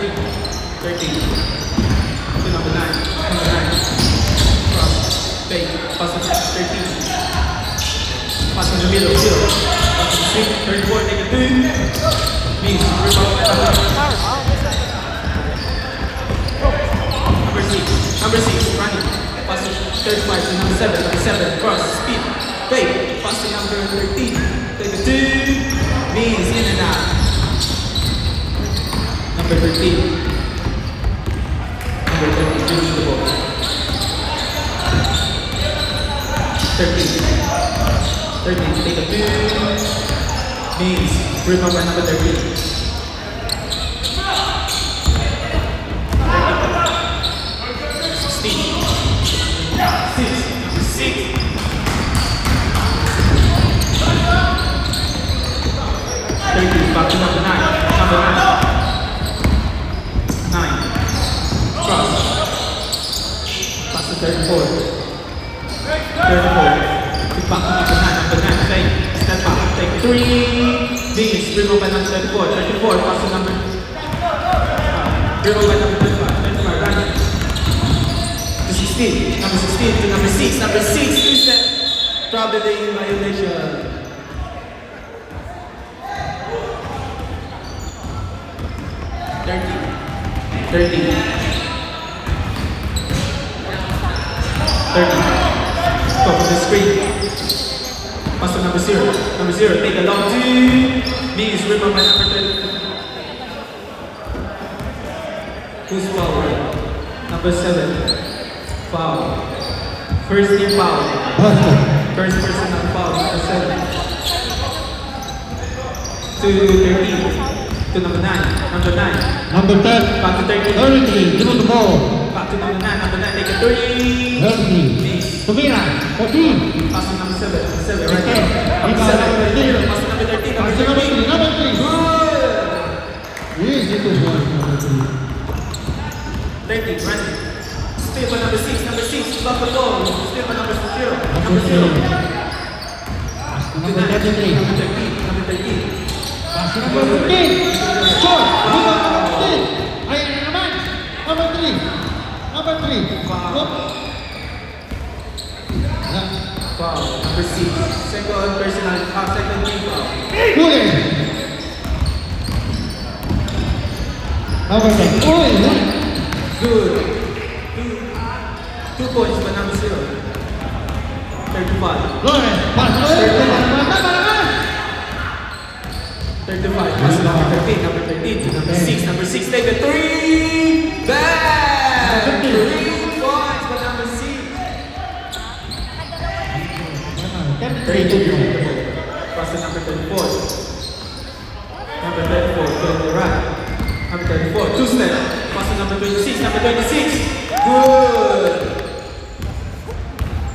13. 13. To number 9. Number 9. Cross. Fake. Pass to 13. Pass in the middle. Pass to 6. 34. Take a 2. Means. Number 6. Number 6. Running. Pass to 35 to number 7. Number 7. Cross. Speed. Fake. Pass to number 13. Take a 2. Means in and out. Number 13. Number 13. Finish the ball. 13. 13. Take a 2. Means rebound by number 13. 16. 6. 30, back to number 9. Number 9. 9. Cross. Pass to 34. 34. Back to number 9. Number 9. Fake. Step back. Take 3. Beans. Dribble by number 34. 34. Pass to number. Dribble by number 35. 35. Running. To 16. Number 16 to number 6. Number 6. Two step. Probably in violation. 30. 30. Go from the screen. Pass to number 0. Number 0. Take a long 2. Means rebound by number 10. Who's foul? Number 7. Foul. First team foul. First person on foul. Number 7. To 13. To number 9. Number 9. Number 10. Back to 13. 33. Give the ball. Back to number 9. Number 9. Take a 3. 30. Tumira. 14. Pass to number 7. Number 7. Right Okay. there. Number 7. Right there. Pass to number 13. Number 13. Number 3. Good. Yes, it was one. Number 3. 13. Running. Still by number 6. Number 6. Back the ball. Still by number 0. Number 0. Number 33. Number 13. Number 13. Number 15. Short. Number 15. Ayan na naman. Number 3. Number 3. Foul. Number 6. Second personal. Second team foul. Huli. Number 10. Huli. Good. 2 points by number 0. 35. Lawrence. Pass. 35. Pass to number 13. Number 13 to number 6. Number 6. Take a 3. Bang! 3 points by number 6. 32. Pass to number 34. Number 34. To the right. Number 34. 2 step. Pass to number 26. Number 26. Good.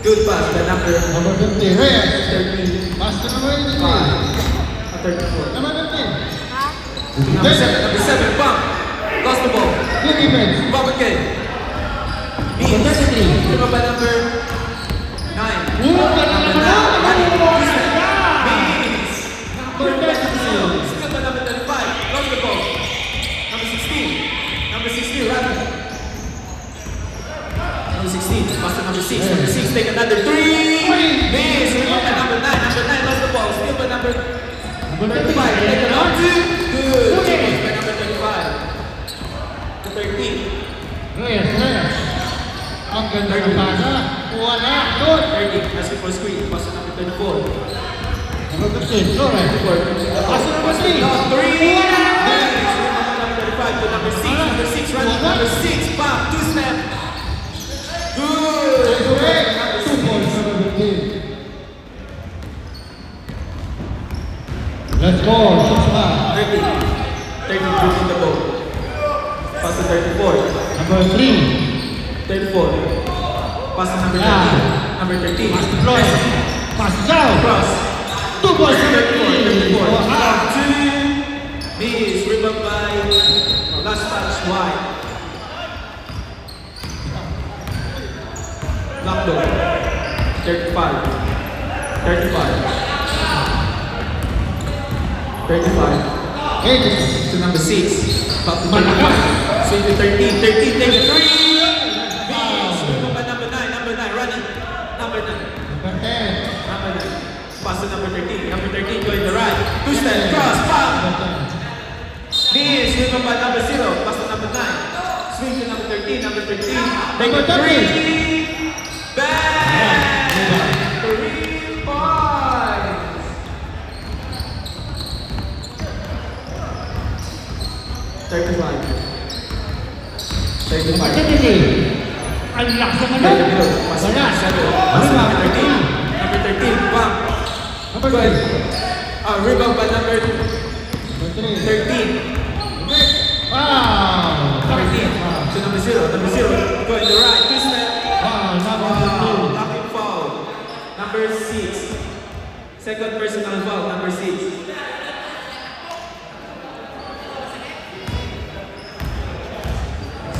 Good pass by number 50. Reyes. 13. Pass to number 83. 34. Number 15. Number 7. Number 7. Bump. Lost the ball. Good defense. Bump again. Number 33. Give up by number 9. Number 9. Still by number 35. Lost the ball. Number 16. Number 16. Running. Number 16. Pass to number 6. Number 6. Take another 3. Miss. Give up by number 9. Number 9. Lost the ball. Still by number 35. Take another 2. Good. Miss by number 35. To 13. Reyes. Ang ganda ng pasa. Kuha na. Good. 30. Basketball screen. Pass to number 34. Number 15. Lawrence. Pass to number 3. 3. Number 35 to number 6. Number 6 running. Number 6. Bam. 2 step. Good. Number 2 points. Number 15. Let's go. 30. 30 dribbling the ball. Pass to 34. Number 3. 34. Pass to number 13. Number 13. Pass to Flores. Pass down. Cross. 2 points. 34. 34. Ah. 2. Miss. Rebound by last touch wide. Lock door. 35. 35. 35. To number 6. Back to 35. Swing to 13. 13, take a 3. Vince, remove by number 9. Number 9, running. Number 9. Number 10. Number 9. Pass to number 13. Number 13 going to the right. Two step, cross, pop. Vince, remove by number 0. Pass to number 9. Swing to number 13. Number 13. Take a 3. Bang! 3 points. 35. 35. Ang lakas ng ano? Take a middle. Pass to Wala. number 7. Pass to number 13. Number 13. Bang. Number Good. 10. Rebound by number Number 3. 13. Wow! 13. To number 0. Number 0. Go in the right. Two step. Wow, number Wow. 2. Blocking foul. Number 6. Second personal foul. Number 6.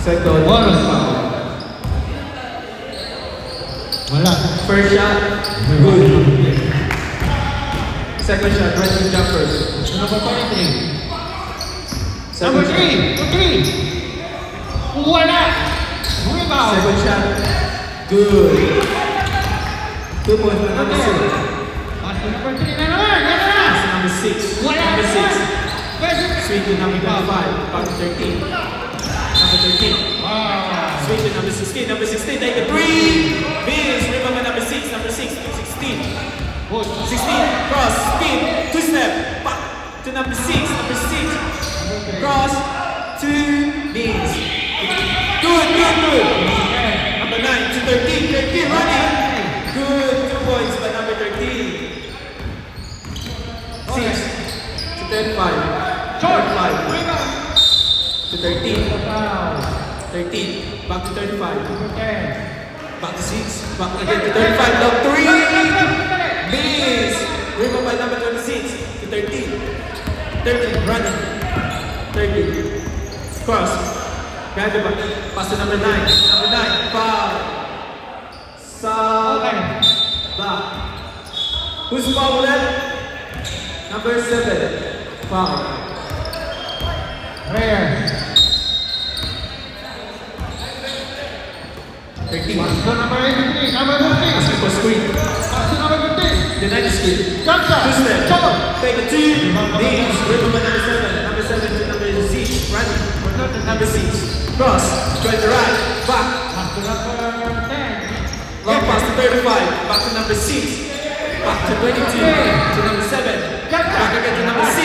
Second. Bonus foul. Wala. First shot. Good. Second shot. Resting jumper. Number 23. Second Number shot. 3. Wala. Rebound. Second shot. Good. 2 points for number 0. Pass to number 3 na naman. Yan na. Pass to number 6. Wala. Number 6. Pwede. Swing to number 25. Back to 13. Number 13. Wow. Swing to number 16. Number 16. Take a 3. Vince. Remember number 6. Number 6. 16. Good. 16. Cross. Spin. Two step. Back to number 6. Number 6. Cross. 2. Vince. Good. Good. Good. Number 9 to 13. 13. Running. Good. 2 points by number 13. 6 to 35. Short. 35 Rebound. to 13. Foul. 13. Back to 35. Number 10. Back to 6. Back again to 35. Lock 3. Miss. Rebound by number 26 to 13. 13. Running. 13. Cross. Behind the back. Pass to number 9. Number 9. Foul. Sub. Okay. Back. Who's foul left? Number 7. Foul. Reyes. 13. Pass to number 83. Number 15. Asking for screen. Pass to number 15. The next screen. Jump shot. Two step. Shot. Take a 2. Knees. Rebound by number 7. Number 7 to number 6. Running. Number 6. Cross. Join the right. Back. Pass to number 10. Long pass to 35. Back to number 6. Back to 22. To number 7. Back again to number 6.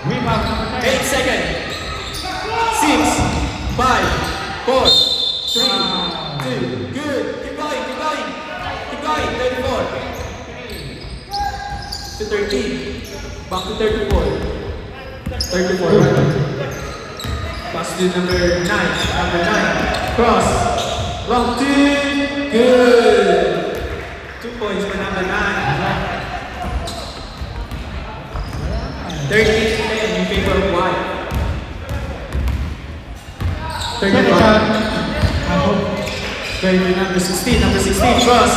Rebound number 10. 8 seconds. 6. 5. 4. 3. 2. Good. Keep going. Keep going. Keep going. 34. To 13. Back to 34. 34. Right. Pass to number 9. Number 9. Cross. Long 2. Good. 2 points for number 9. 13-10 in favor of white. Second 31. shot. Ako. Going to number 16. Number 16. Cross.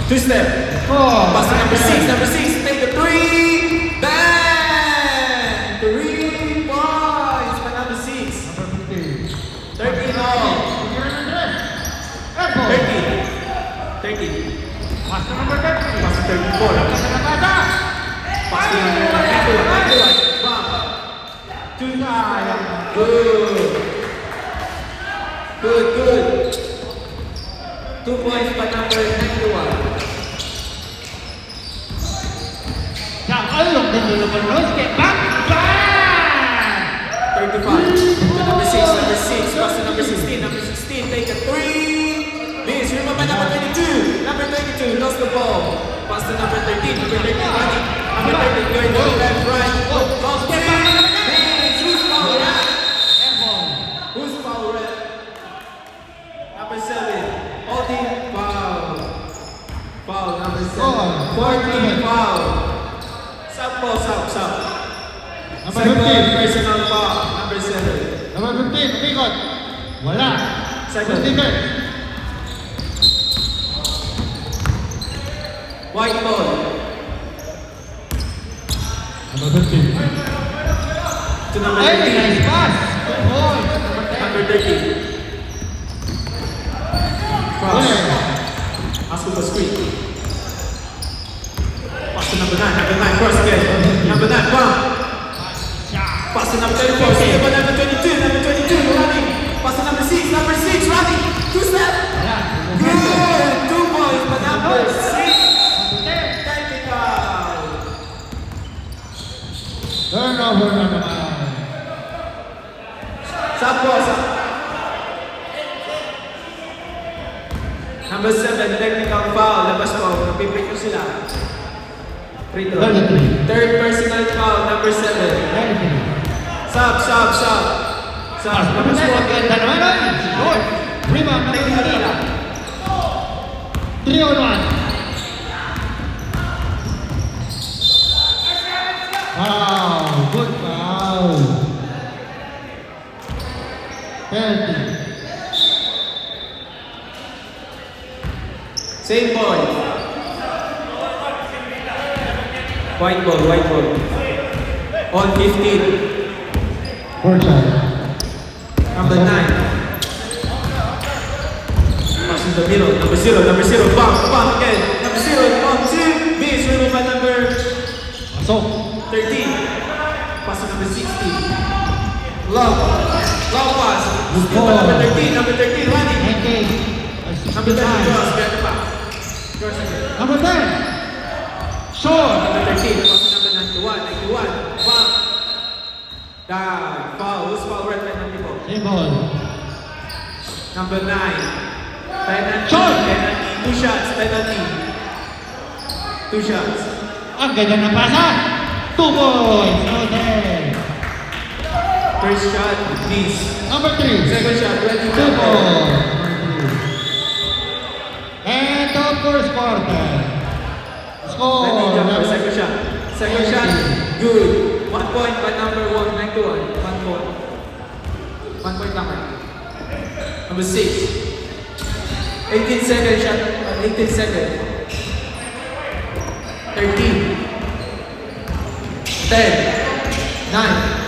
Two step. Four. Pass to number 6. Number 6. Take the 3. Bang! 3 points for number 6. Number 15. 13 all. Airport. 13. 13. Pass to number 30. Pass to 34. Pass to number 30. Pass to number 91. Bang! Two. Good. Good, good. 2 points for number 91. Nakalong din yung lumalos. Get back. Bang! 35 to number 6, number 6, pass to number 16, number 16, take a 3. Miss, remember number 22, number 22, lost the ball. Pass to number 13, number 13, running. Number 13, going to left, right, long 3. Miss, who's foul red? Who's foul red? Number 7, holding foul. Foul, number 7. 14 foul. Sub ball, sub. Number Second 15. personal foul, number 7. Number 15. Umikot. Wala. Second. Ticket. White ball. Number 15. To number Ay, 13. nice pass. Good ball. Number 10. Number 13. Cross. Ask for screen. Pass to number 9. Number 9. Cross again. Number 9. Bump. Pass to number 34. Stay by number 22. Number 22. Running. Pass to number 6. Number 6. Running. 2-step. Ayan. Good. 2 points by number 6. Number 10. Technical. Turnover na naman. Stop po. Number 7. Technical foul. Labas po. Napipik ko sila. Free throw. 33. Third personal foul. Number 7. 33. Sub. Number Labas 10. po. Ganda naman ay. Good. Rebound. Number 13. 3 on 1. Wow. Good foul. 30. Same ball. White ball. On 15. Four shot. Number 9. Pass in the middle. Number 0. Bump again. Number 0. Bump 2. Miss. Remove by number So, 13. Pass to number 16. Long pass. Still by number 13. Number 13 running. engage. Number 10 cross. Get the back. Cross again. Number 10. Short. Number 13. Pass to number 91. Bump. Down. Foul. Who's foul right by number 4? Same ball. Number 9. Penalty. Shot. Penalty. 2 shots. Penalty. 2 shots. Ang ganda na pasa. 2 points. No there. First shot. Miss. Number 3. Second shot. 2 20. points. And the first quarter. Score. Number second shot. Second shot. Good. 1 point by number 1. 9-1. 1 point. 1 point number. Number 6. 18 second shot. 18 second. 13. 10. 9.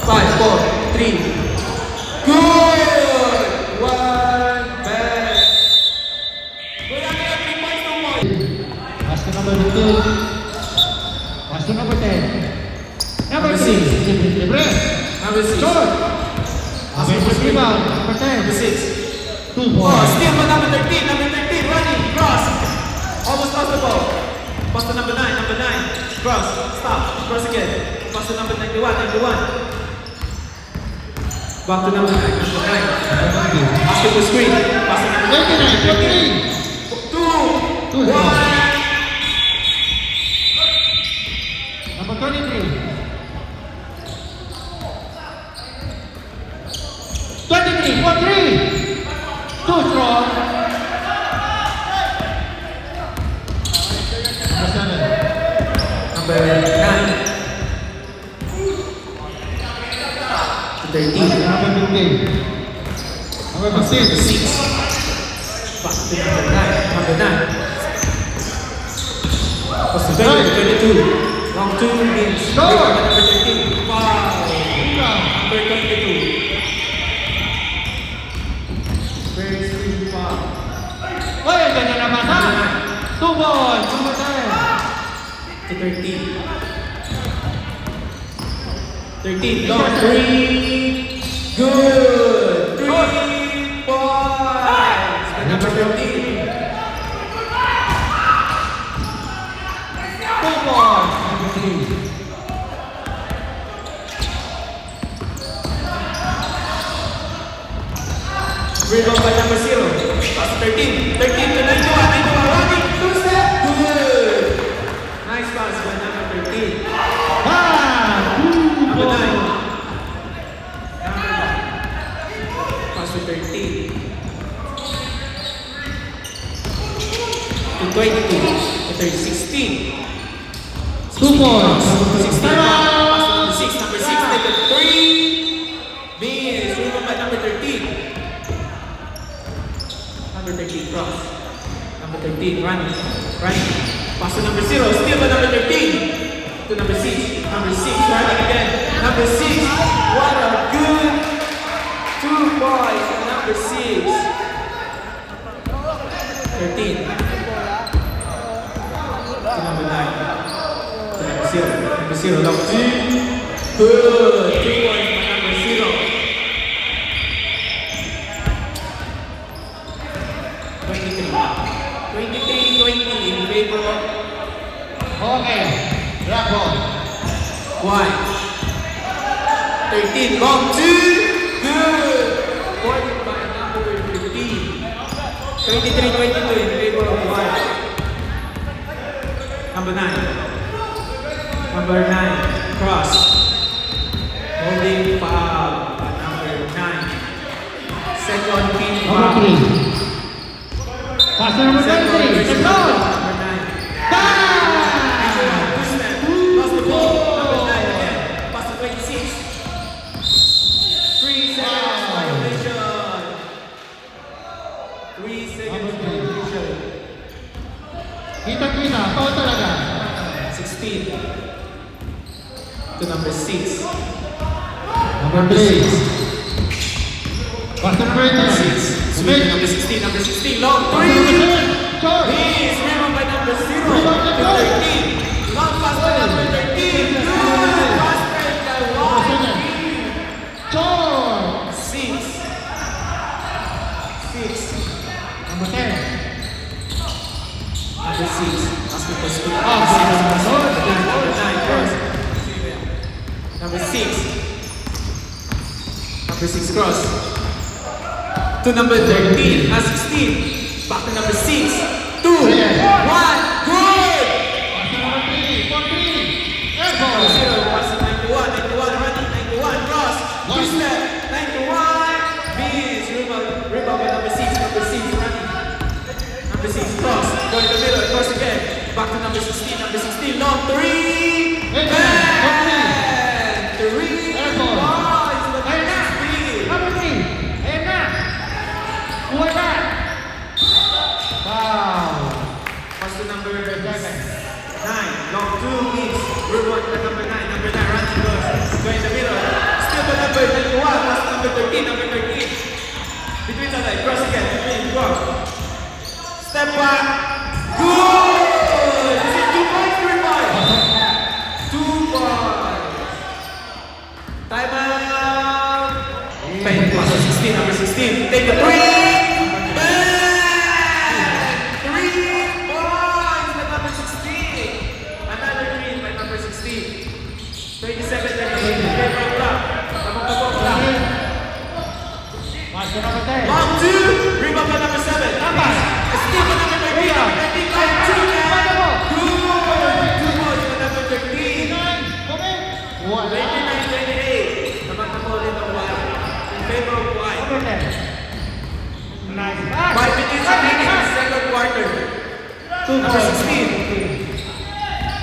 5, 4, 3. Good! 1 bad. Wala ka na 3 points, 2 points. Pass to number 2. Pass to number 10. Number Number 3. six. Libre. Number 6. Short. Offensive rebound. Number 10. Number 6. 2 Oh, points. steal by number 13. Number 13. Running. Cross. Almost lost the ball. Pass to number 9. Number 9. Cross. Stop. Cross again. Pass to number 91. 91. Back to number 9. Number 9. Ask him to screen. Pass to number 29. 13. 2. 1. Number 23. 23. 4-3. Too strong. Number 7. Number 9. 13. Number 15. Number 15. 6. Back to number 9. Number 9. Pass to 22. Long 2 means. Go. Number 13. 5. Rebound. Number 22. First free foul. Oy, ang ganda na mata. 2 points. Number 10. To 13. 13. Long 3. Good. 3 points. By number 13. 2 points. Number 3. Rebound by number 0. Pass 13. 13 to 91. 91 running. 2-step. Good. Nice pass by number 13. Number 9. Pass to 13. To 22. To 16. 2 points. 16. Pass to number 6. Number 6. Take a 3. Miss. Rebound by number 13. Number 13 cross. Number 13 running. Pass to number 0. Still by number 13. to number 6. Number 6, running again. Number 6. What a good 2 points from number 6. 13. To number 9. To number 0. Number 0, long 2. Good. 2 points from number 0. 23-20 in favor of Okay. Drop ball. 1. 13, long 2. Good. Pointed by number 15. 23-22 in favor of 1. Number 9. Number 9. Cross. Holding foul by number 9. Second team Number foul. 3. Pass to number 23. It's a goal. Number 9. Bang! Lost the ball. Number 9 again. Pass to 26. 3 seconds violation. 3 seconds violation. Kita-kita. Foul talaga. 16. To number 6. Number 3. Pass to number 18. 6. Swing number 16. Number 16. Long Pass to number 3. 7. Short. He's rebound by number 0. To 13. Long pass by number 13. Good. Pass by Number 7. 1. Short. 6. 6. Number 10. Number 6. Asking for school. Ah, Number 9. Cross. Number 6. Number 6 cross. To number 13. 16. Back to number 6. 2. 1. Good. Pass to number 3. 14. Air ball. 0. Passing 91. 91. Running 91. Cross. 2 step. 91. Miss. Rebound by number 6. Number 6 running. Number 6 cross. Go in the middle. Cross again. Back to number 16. Number 16. Long 3. Air Bang. 3 ball. points. Ayan na. Number 3. Ayan na. Kuha na. Foul. Pass to number 9. Long 2 miss. Rebound by number 9. Number 9 running goes. Go in the middle. Still by number 91. Pass to number 13. Number 13. Between the line. Cross again. Between. Go. Step back. Good. Is it 2 points? 3 points. 2 points. Time out. 10 plus 16. Number 16. Take the 3. Bang! 3 points by number 16. Another 3 by number 16. 27 favor of Black. Tamang pagod Black. Pass to number 10. Long 2. Rebound by number 7. Tapas. Steal by number 13. Number 13. Long 2 again. Good. 2 points by number 13. Wala. 29-28. Tamang pagod ito White. In favor of White. Number 10. Nice pass. 5 minutes remaining. Second quarter. Number 16.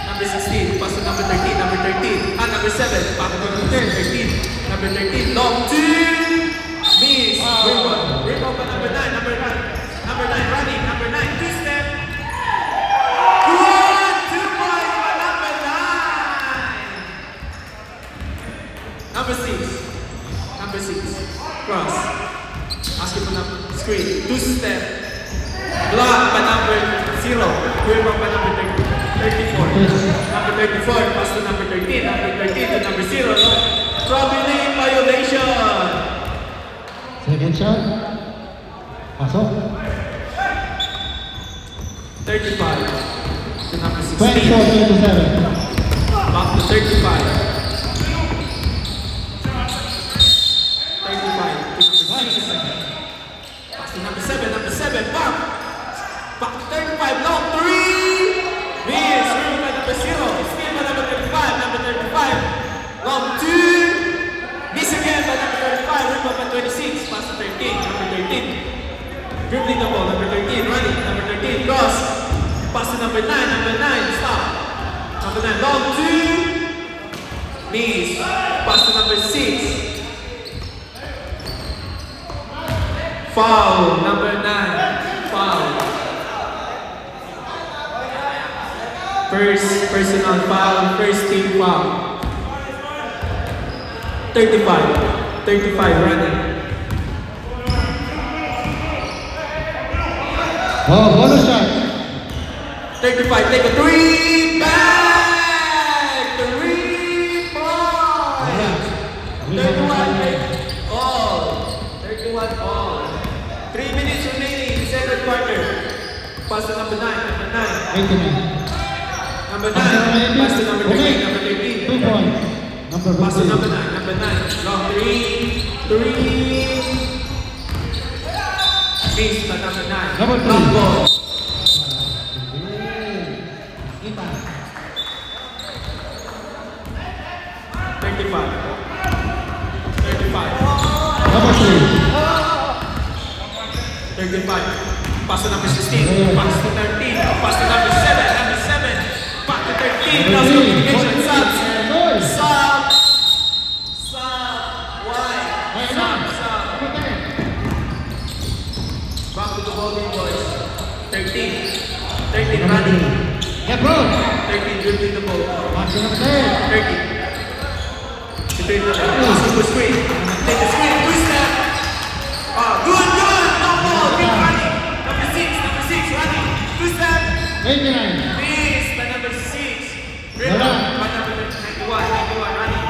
Number 16. Pass to number 13. Number 13. Number 7. Back to number 13. Number 13. Long 2. Miss. Rebound. Rebound by number 9. Number 9. Number 9 running. Number 9. 2 step. Good. 2 points by number 9. Number 6. Number 6. Cross. Asking for number screen. 2 step. Block by number 0. Rebound by number 34. Number 34. Pass to number 13. Number 13 to number 0. No. Troubling violation. Second shot. Pasok. 35 to number 24 16. to 7. Back to 35. 35 to number 6. Pass to number 7. Number 7. Back. Back to 35. Long 3. Miss. Rebound by number 0. Steal by number 35. Number 35. Long 2. Miss again by number 35. Rebound by 26. Pass to 13. Number 13. Dribbling the ball. Number 13. Running. Number 13. Cross. Pass to number 9. Number 9. Stop. Number 9. Long 2. Miss. Pass to number 6. Foul. Number 9. Foul. First personal foul, first team foul. 35 running. Oh, bonus shot. 35, take a three, back, 3 points. 31 all. 3 minutes remaining, second quarter. Pass to number 9. 89. Number 9, pass to number 13, number 13. 2 points. Number Pass to 15. number 9. Long 3. Miss by number 9. Number 3. Long ball. Kita. 35. Number 3. 35. Pass to number 16. Pass to 13. Pass to number 7. Number 7. Back to 13. Lost communication. Subs. Wide. Sub. Number 10. Back to the ball game, boys. 13 running. Lebron. 13 dribbling the ball. Pass to number 10. 13. Straight to the super screen. Take the screen. Twist step. Good. No ball. Keep running. Number 6 running. Twist step. 89. Miss by number 6. Rebound by number 91 running.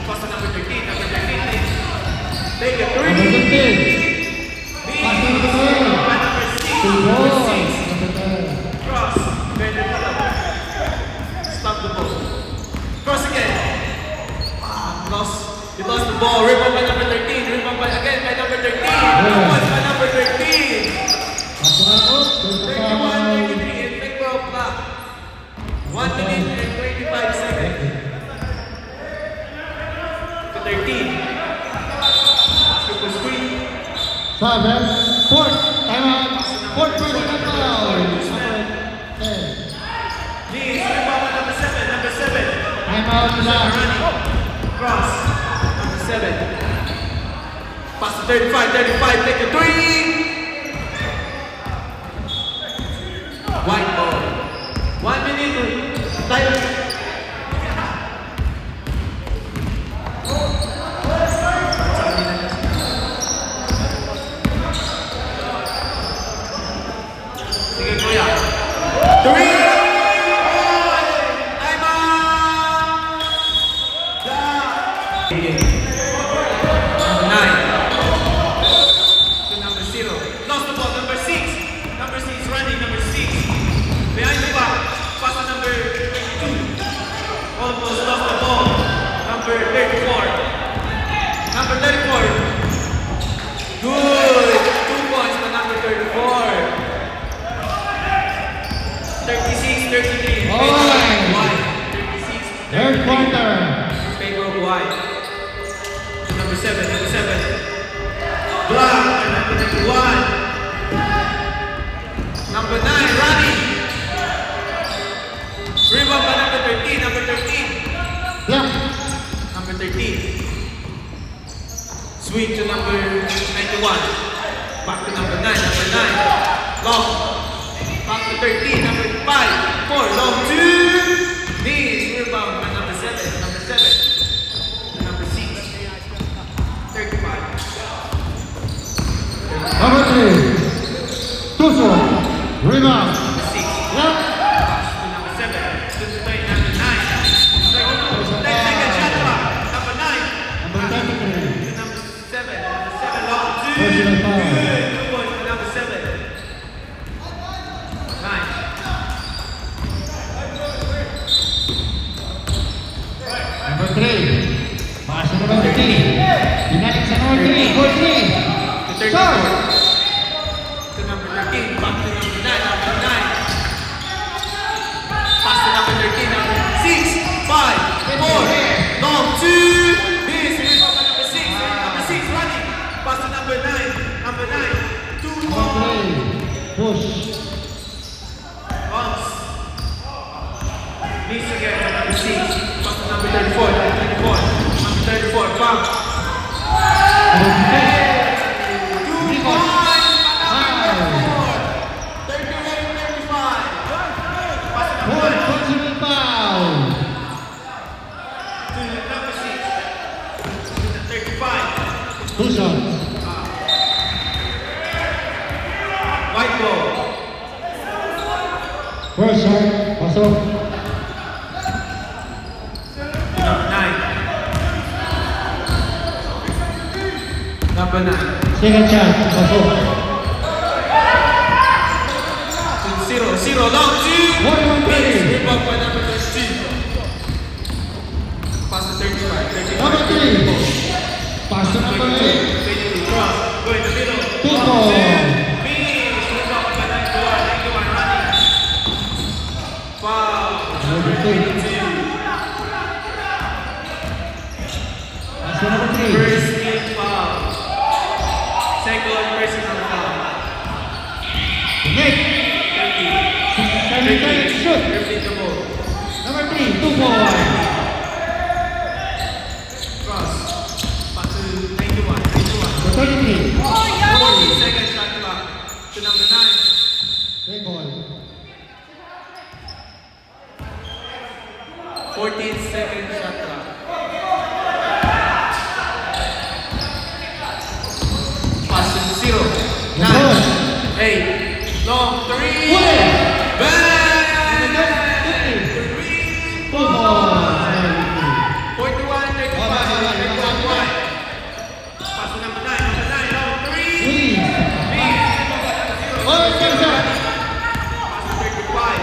Pass to number 13. Number 13. Take a Number 3. 15. Pass to number 12. By number 6. 2 Number points. 6. Number 10. Cross. Better stop the ball. Cross again. He lost the ball. Rebound by number 13. Rebound by number 13. Rebound by number 13. Pass to number 31, 25. 33. And take ball clock. 1 minute and 25 seconds. To 13. Super screen. 7. Fourth. Timeout. Fourth personal foul. Number 10. Please, rebound by number 7. Number 7. Timeout na. Running. Cross. Number 7. Pass to 35. Take a 3. White ball. 1 minute. Time. Sige, kuya. 3. Time out. Number 9. To number 0. Lost the ball. Number 6. Number 6 running. Number 6. Behind the back. Pass to number 22. Almost lost the ball. Number 34. Number 34. Good. 2 points to number 34. 36, 33. Alright. White. 36, Third 33. quarter. Favor of white. Number 7. Black. Number 91. Number 9, running. Rebound by number 13. Number 13. Black. Number 13. Swing to number 91. Back to number 9. Number 9. Long. Back to 13. Number 5. 4. Long 2. Knees. Rebound by number 7. Number 7. To number 6. 35. Number 3. Tuso. Rebound. Number 6. Black. To number 7. To number 9. Take a shot clock. Number 9. Number 33. To number 7. Number 7. Long 2. Personal foul. Good. 2 points for number 7. 9. Number 3. Pass to number 15. Pinalik sa number 3. For 3. To 34. Shot. To number 13. Back to number 9. Number 9. Pass to number 13. Number 6. 5. 4. Long 2. Miss. Rebound by number 6. Number 6 running. Pass to number 9. Number 9. 2 Number more. 3. Push. Bounce. Miss again by number 6. Pass to number 34. Number 34. Number 34. Bounce. Number 15. 2 points. Number 34. 38-35. Pass to Four personal foul. To number 6. To the 35. Two shots. White ball. First shot, pasok. Number 9. Number 9. Second shot, pasok. 0-0. Long two. 1-1 Rebound by number 13. Pass to 35. 35. Number 3. Pass to number 8. 22. Cross. Go in the middle. Two Long ball. two. Finish. Rebound by 91. 91 running. Foul. Number 22. Pass to number 3. First team foul. Second personal foul. Nick. 30. Shoot. 30 the ball. Number 3, 2 ball. Cross. Pass to 91. 91. The 33. 40 seconds shot clock. To number 9. Play ball. 14 seconds shot clock. Pass to 0. 9. 8. Long 3. Bang! 2 ball. 41, 35, 31. Pass to number 9. Number 9. Long 3. Release. Miss. Oh, second shot. Pass to 35.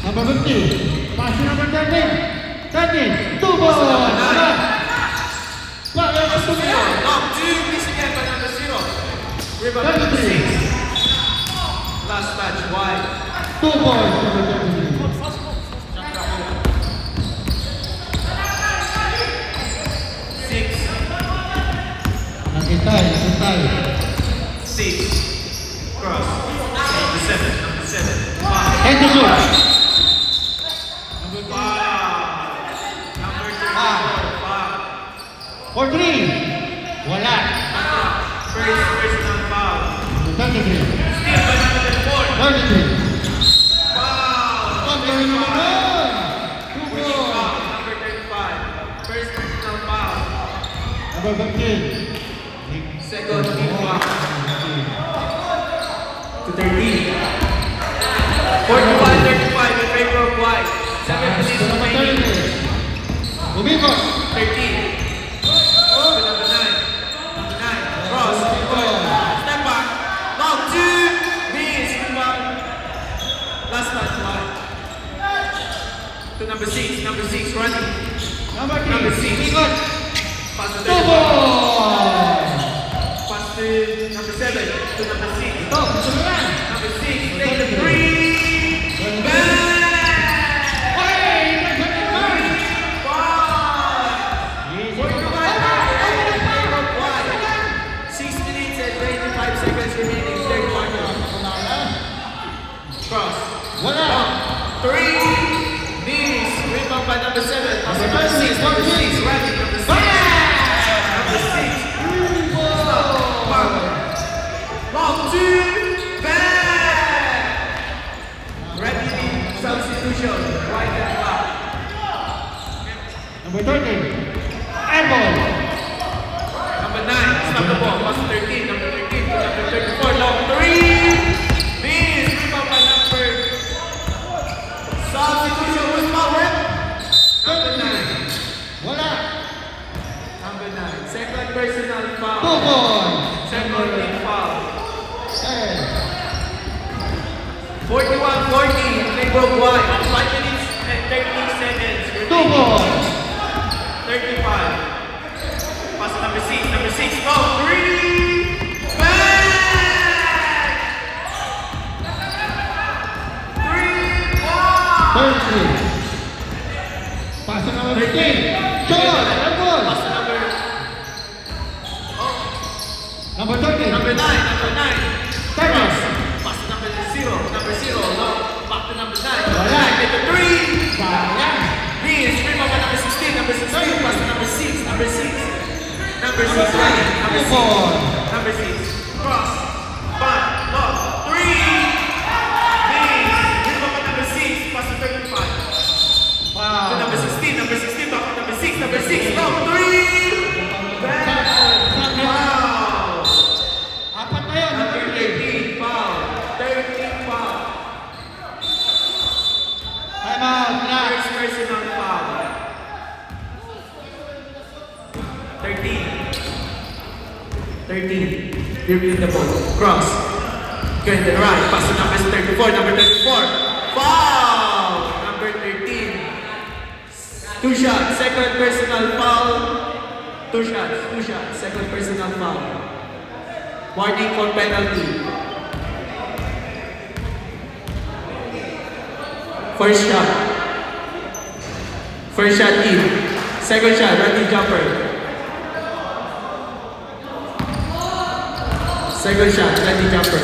Number 50. Pass to number 13. 13. 2 ball. Back number 2 ball. Long 2. Miss again by number 0. Rebound number 6. Last touch. Wide. 2 balls. Number 33. Six. Nakitay. Six. Cross. Number 7. Number 7. 5. And to shoot. Number 5. Number 34. 5. For 3. Wala. First personal foul. 33. Steal by number 4. 33. Foul. Ang galing naman. 2 First ball. foul. Number 35. First personal foul. Number 15. Second team foul. To 13. 41-35 in favor of White. 7 minutes remaining. Umikot. 13. To number 9. Number 9. Cross. Step back. Long 2. Miss. Rebound. Last touch. White. To number 6. Number 6. Running. Number 3. Number 6. Umikot. Pass to 2 35. ball. Pass to number 7. To number 6. Ito. Sumunod. Number 6. Take the 3. Bang! Oy! Nagsabi naman. Wow! Easy. 6 minutes and 25 seconds remaining. Third quarter. Cross. Wala. 3. Miss. Rebound by number 7. Pass to Number number 6. Number 6. 6. Running. Number 6. Number 6. Foul. Long 2. Bang! Ready. Substitution. White and black. Number 13. Airball. Number 9, stop the ball. Pass to 13. Number 13 to number 34. Long 3. Miss. Rebound by number. Substitution. Who's foul, rep? Number 9. Wala. Number 9. Second personal 2 foul. ball. Second team foul. 10. 41-40. In favor of White. 5 minutes and 13 seconds. 2 ball. 35. Pass to number 6. Number 6. Long 3. Bang! 3. Wow! 33. Pass to number 15. Shot. Airball. Pass to number. Number 13. Number 9. Number 9. Pass. Pass to number 0. Number 0. No. Back to number 9. Wala. Take the 3. Sayang. Miss. Rebound by number 16. Number 16. Pass to number 6. Number 6. Number 6. Running. Number 6. Number 6. Cross. Back. Lock. 3. Miss. Rebound by number 6. Pass to out, last. First personal foul. 13. 13. Dribbling the ball. Cross. Going to the right. Pass to number 34. Number 34. Foul! Number 13. 2 shots. Second personal foul. 2 shots. 2 shots. Second personal foul. Warning for penalty. First shot. First shot in. Second shot, running jumper. Second shot, running jumper.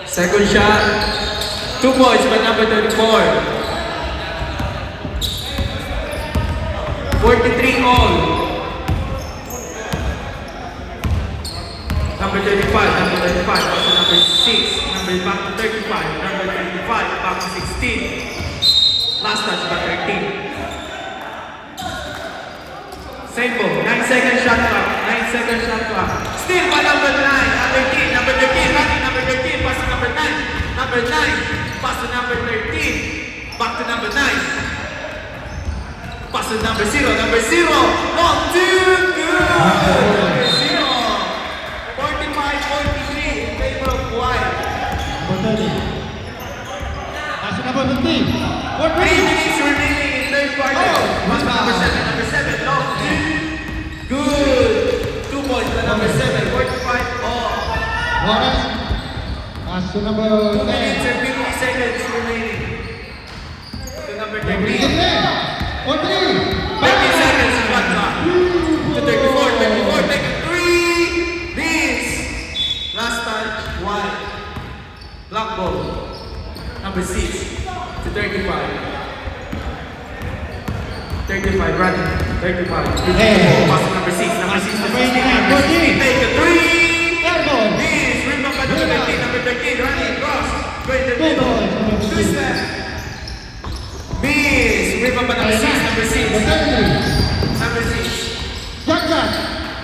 Second shot. 2 points by number 34. 43 all. Number 35, number 35, also number 6, number back to 35, number 35, back to 16. Last touch by 13. Same ball, 9-second shot clock, 9-second shot clock. Still by number 9, number 13, number 13, running number 13, pass to number 9, number 9, pass to number 13, back to number 9. Pass to number 0, number 0, long two, good! Number 0. 45-43 in favor of White. Number 30. Pass to number 15. 3 minutes remaining in third quarter. Pass to number 7, number 7, long two. Good. 2 points to number 7, 45 all. Lawrence. Pass to number 2 10. minutes and 50 seconds remaining. To number 13. 4-3. 30 seconds in one clock. To 34, 34, take a 3. Miss. Last touch, White. Black ball. Number 6 to 35. 35, running. 35. Hey. Pass to number 6. Number 6 to 16. Number 9, Number 16, take a 3. Airball. Miss. Rebound by number 13. Number 13, running. Cross. Going to the Two middle. balls. 2 step. Miss. Rebound by number 6. Number 6. Number 6. Jack Jack.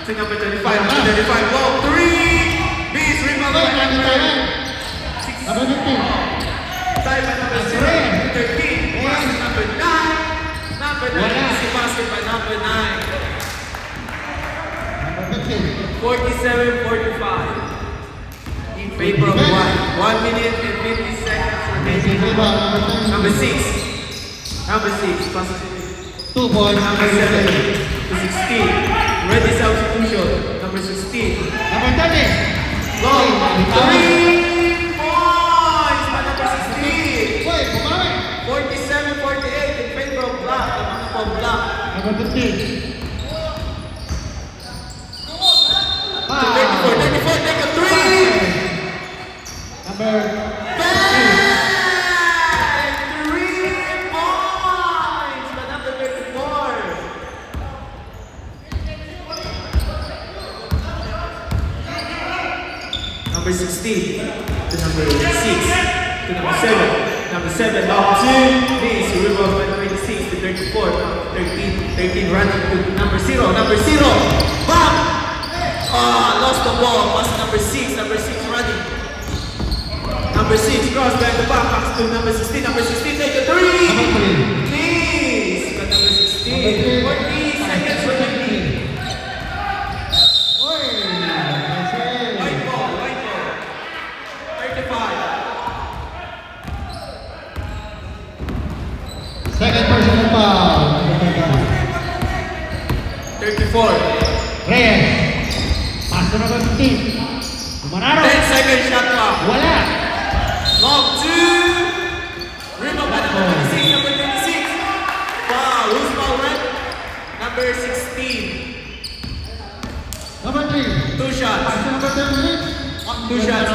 To number 35. Number 35. Low 3. Miss. Rebound by number 6. Number 15. Time by number 0, 13, pass to number 9, number 9, easy basket by number 9, Number 15. 47-45, in favor of White, 1 minute and 50 seconds remaining, number 6, pass to 2 points. number 7, to 16, ready substitution, number 16, Number 30. long, 3 points by number 16, Wait, kumain. 47-48 in favor of Black, the mga po Black. Number 15. To 34, 34, take a 3! Number Bang! 3 points by number 34. Number 16 to number 6 to number 7. Number 7, long 2. Miss, rebound by 26 to 34. 13 running to number 0. Number 0. Bam! Lost the ball. Pass to number 6. Number 6 running. Number 6 cross behind the back. Pass to number 16. Number 16 take a 3. Number 3. Miss. But number 16. 40 seconds remaining. Oy. White ball. 35. Second personal foul. 34. Reyes. Pass to number 15. Manaro. 10 second shot clock. Wala. Long 2. Rebound by number 26. Number 26. Wow. Who's foul, right? Number 16. Number 3. 2 shots. Pass to number 13. 2 shots.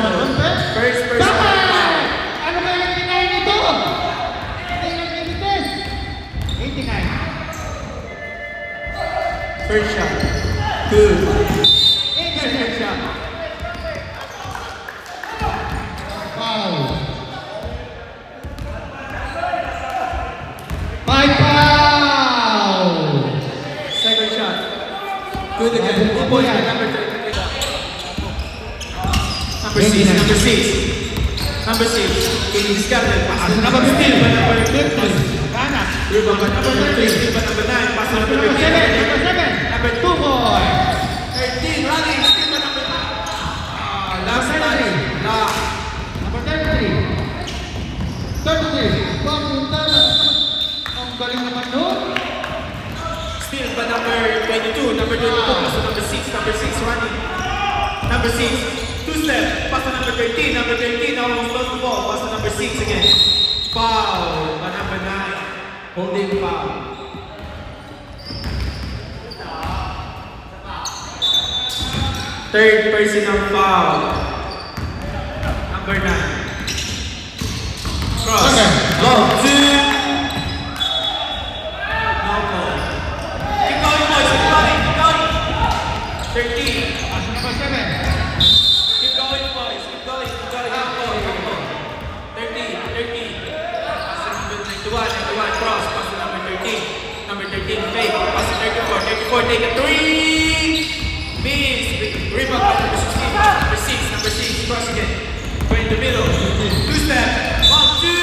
First person Dapat! foul. Ano ba yung 89 nito? Hindi nag-imitis. 89. First shot. Good. Second shot. Foul. 5 foul. Second shot. Good again. 2 points by number 33. Number 6. Number 6. Number 6, getting discarded. Pass to Number number 15 by number 50. Kanan. Rebound by number 13 by number 9. Pass to number Number 7. 13. Number 7. Number 2 points. 13 running, still by number last time. Number 33. 33. Papunta na. Ang galing naman nun. Still by number 22. Number 22 pass to number 6. Number 6 running. Number 6, 2 step. Pass to number 13. Number 13 almost lost the ball. Pass to number 6 again. Foul by number 9. Holding foul. Third personal foul. Number 9. Cross. Okay. Long 2. No goal. Keep going, boys. Keep going. Keep going. 13. Number 7. Keep going, boys. Keep going. Keep going. Up, ball. Up, ball. 13. 13. Pass to number 91. 91. Cross. Pass to number 13. Number 13. Fake. Pass to 34. 34. Take a 3. Miss. Rebound by number 16. Number 6. Number 6. Cross again. Go in the middle. 2 step. 1, 2.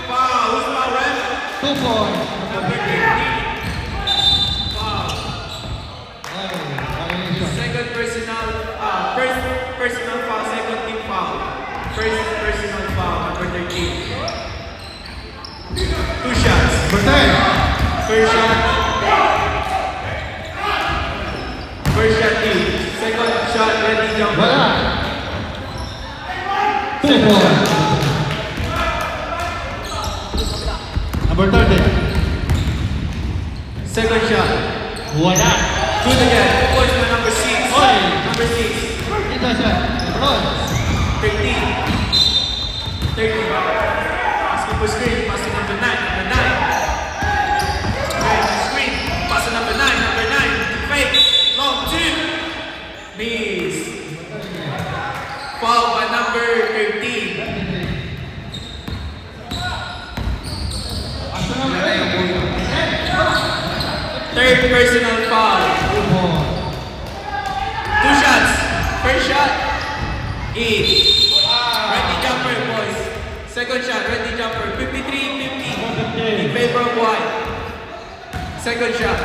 Foul. Who's foul, ref? 2 points. Number 13. Foul. Violation. Second first personal foul, second team foul. First personal foul, number 13. 2 shots. Number 10. First shot. First shot team. Second shot, ready jumper. Wala. 2 points. Number 30. Second shot. Wala. Good again. Points by number 6. Oy. Number 6. Ito siya. Lebron. 13. 13. Asking for screen. Pass to number 9. Number 9. Okay, screen. Pass to number 9. Number 9. Fake. Long 2. Miss. Foul by number 13. Asa na ba yun? Third personal foul. 2 points. 2 shots. First shot. In. Ready jumper, boys. Second shot. Ready jumper. 53-50. In favor of white. Second shot.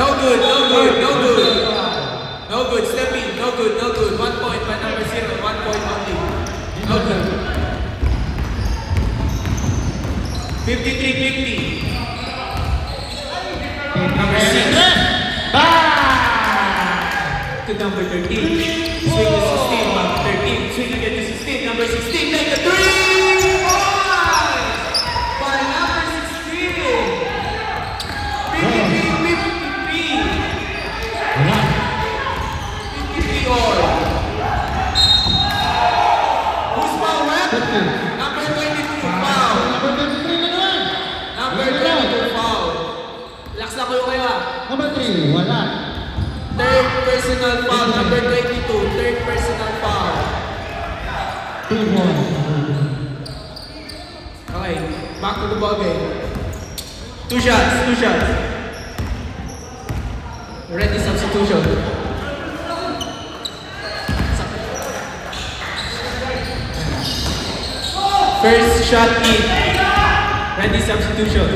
No good, no good, no good. No good, step in, no good, no good. 1 point by number 0, 1 point only. No good. 53-50. Number 6. To number 13. Swing to 16, number 13. Swing again to 16, number 16. Make a 3 points by number 16. 53-53. Wala. 53 all. Who's foul, ref? 50. Number 22, foul. Number 23 na naman. Number 22, foul. Relax lang kayo kayo ah. Number 3. Wala. Third personal foul, number 22. Third personal foul. 2 points. Okay, back to the ball game. 2 shots, 2 shots. Ready substitution. First shot in. Ready substitution.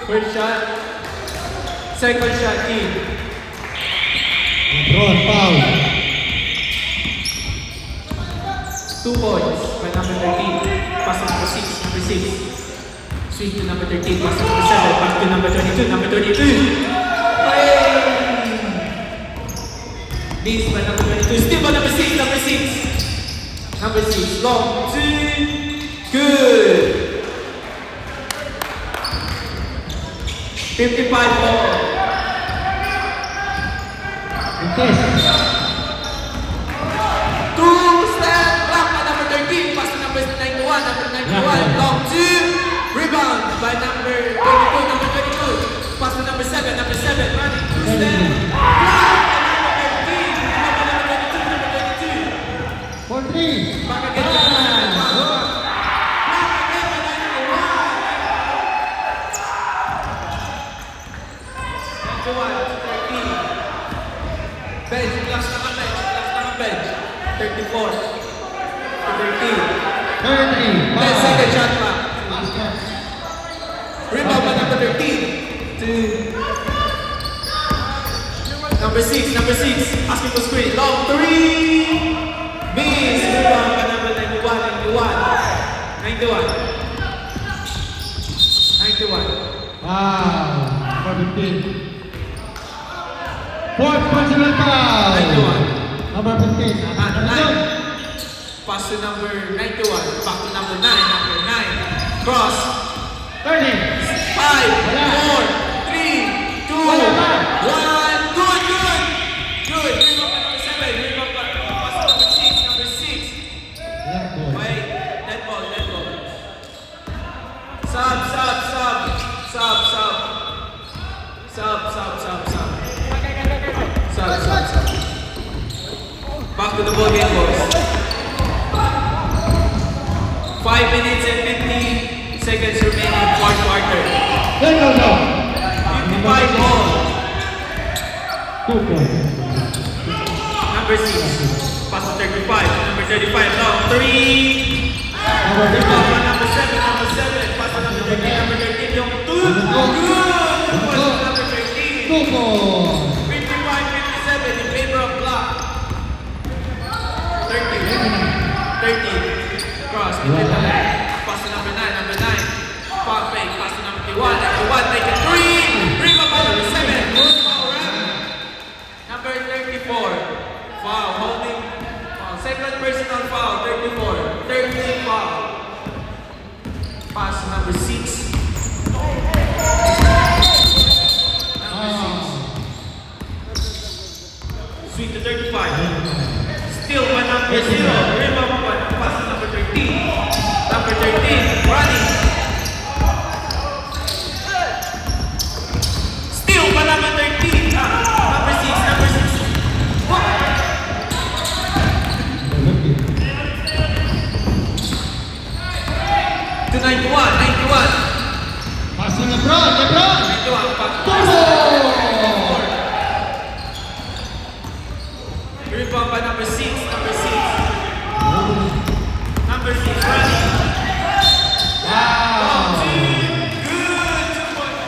First shot. Second shot in. Lebron, foul. 2 points by number 13. Pass to number 6, number 6. Swing to number 13, pass to number 7, pass to number 22, number 22. Hey! Miss by number 22, still by number 6, number 6. Number 6, long 2. Good. 55 ball. Test. 2-step block by number 13, pass to number 91, number 91, long 2, rebound by number 22, number 22, pass to number 7, running 2-step, block by number 13, number 22, For 3. back again by number 1, block again by number 1, 13, bench, blocks na 34 to 13. 33. 10 second shot clock. Basket. Rebound by number 13 to number 6. Number 6 asking for screen. Long 3. Miss. Rebound by number 91. 91. Wow. Number 15. Fourth personal foul. 91. Number 15. Nine. Pass to number 91. Back to number 9. Number 9. Cross. 30. 5, Wala. 4, 3, 2, Wala pa. 1. Good. Bring up number 7. Bring up pass to number 6. Number 6. Yeah, boy. Wait. Dead ball. Sub. Back to the ball game, boys. 5 minutes and 50 seconds remaining, fourth quarter. No. 55 ball. 2 points. Number 6. Pass to 35. Number 35 now. 3. Number 15. Number 7. Pass to number 13. Number 13 yung 2. Good. Pass to number 13. 2 points. 55-57 in favor of Black. 30. Cross. Pass to number 9. Number 9. Foul fake. Pass to number 1. Number 1 take a 3. Bring up by number 7. Good foul rap. Number 34. Foul. Holding. Second personal foul. 34. 13 foul. Pass to number 6. Sweet to 35. Still by number 0. Rebound by pass to number 13. Number 13. Running. Still by number 13. Number 6. To 91. Pass to LeBron. 91. Pass. Turbo! Rebound by number 6. Number 6 running. Wow. Good. 2 points.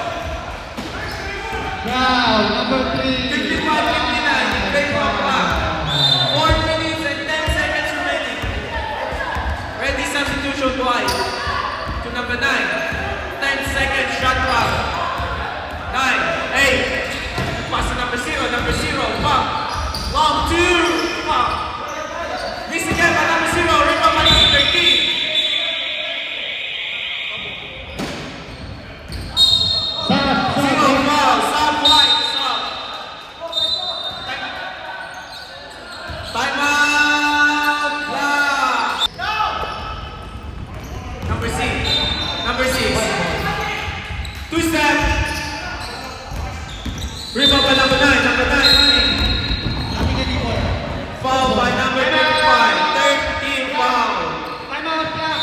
Wow. Number 3. 55-59 in favor of Black. 4 minutes and 10 seconds remaining. Ready substitution twice. To number 9. 10 seconds shot clock. 9, 8. Pass to number 0. Number 0. Pump. Long 2. Pump. Miss again by number 0. Rebound by number 13. Zero foul. Sub white. Sub. Time out. Black. Number 6. 2 step. Rebound by number 9. Number 9 running. Foul by number 35. 13 foul. Time out, Black.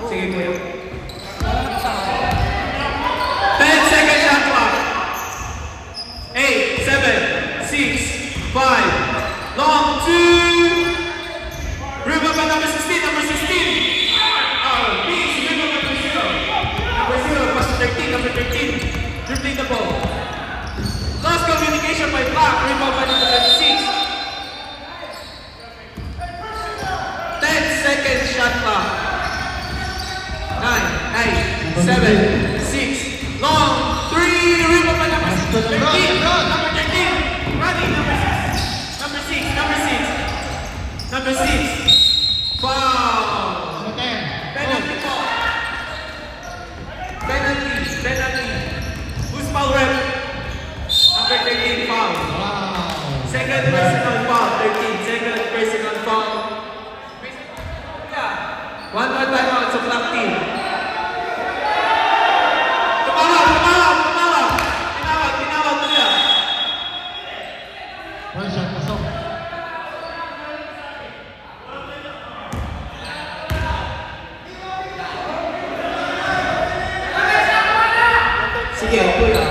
Sige kuya. 10 second shot clock. 8, 7, 6, 5. Long 2. Rebound by number 16. Number 16. Beast. Rebound by number 0. Number 0. Pass to 13. Number 13. Dribbling the ball. Lost communication by Black. Rebound by number 36. 10 second shot clock. 9, 8, 7, 6. Long 3. Rebound by number 13. Number 13. Running number 6. Number 6. Foul. Number 10. Penalty ball. Penalty. Who's foul rep? Number 13 foul. Wow. Second personal foul. 13. Second personal foul. Yeah. One more time out sa Black team. Tinawag nila. First shot, pasok. Sige, kuya.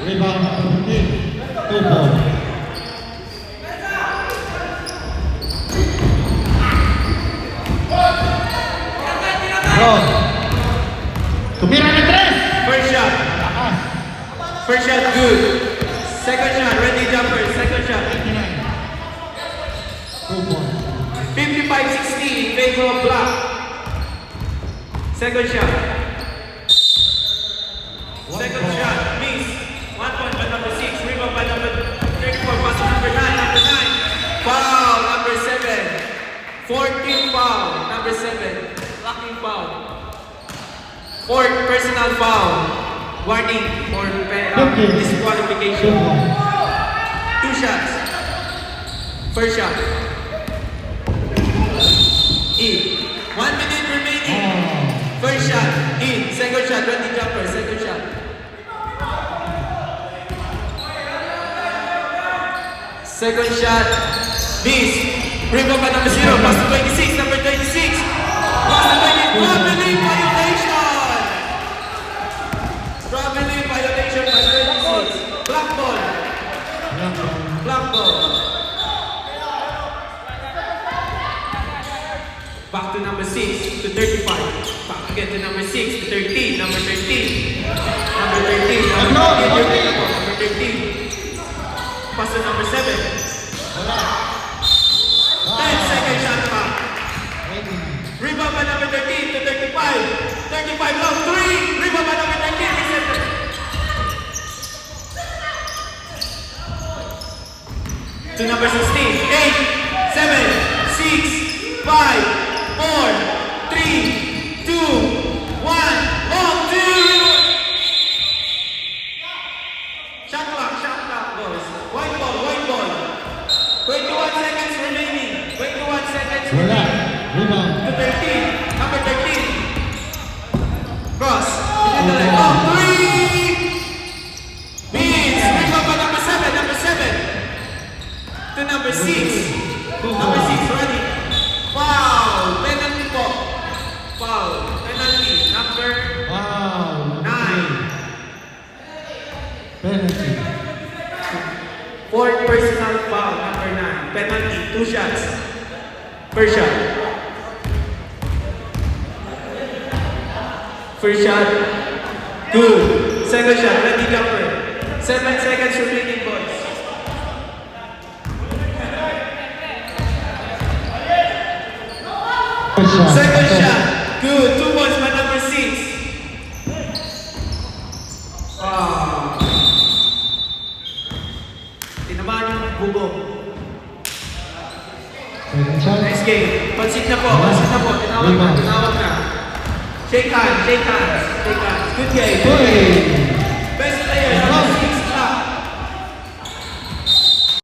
Rebound number 15. 2 points. Cross. Tumira ng 3. First shot. Lakas. First shot, good. Second shot, ready jumper. Second shot. 89. 2 points. 55-60 in favor of black. Second shot. Second shot, miss. 1 point by number 6. Rebound by number 34. Pass to number 9. Number 9. Foul, number 7. 14 foul, number 7. Blocking foul. Fourth personal foul. Warning for Okay. disqualification. 2 shots. First shot. In. 1 minute remaining. First shot. In. Second shot. Ready jumper. Second shot. Second shot. Miss. Rebound by number 0. Pass to 26. Number 26. Pass to 24. Traveling violation. Traveling violation by 26. Black ball. Black ball. Back to number 6 to 35. Back again to number 6 to 13. Number 13. Number 13. Number 13. Number 13. Pass to number 7. 10 second shot back. Rebound by number 13 to 35. 35 long 3. Rebound by number 13. Reset. To number 16. 8, 7, 6, 5, 4, 3, 2, 1. Long 2. Shot clock, boys. White ball. 21 seconds remaining. 21 seconds Wala. remaining. Rebound. To 13. Number 13. Cross. Pinadala. Oh, 3. Miss. Rebound by number 7. Number 7. To number 6. Number 6. Ready. Foul. Penalty po. Foul. Penalty. Number Wow. 9. Penalty. Fourth personal foul. Number 9. Penalty. 2 shots. First shot. First shot. Good. Second shot. Ready jumper. 7 seconds remaining, boys. First shot. Second shot. Good. 2 points by number 6. Tinamaan yung bubong. Second shot. Next game. Pansit na po. Tinawag na. Shake hands. Good game. Hey.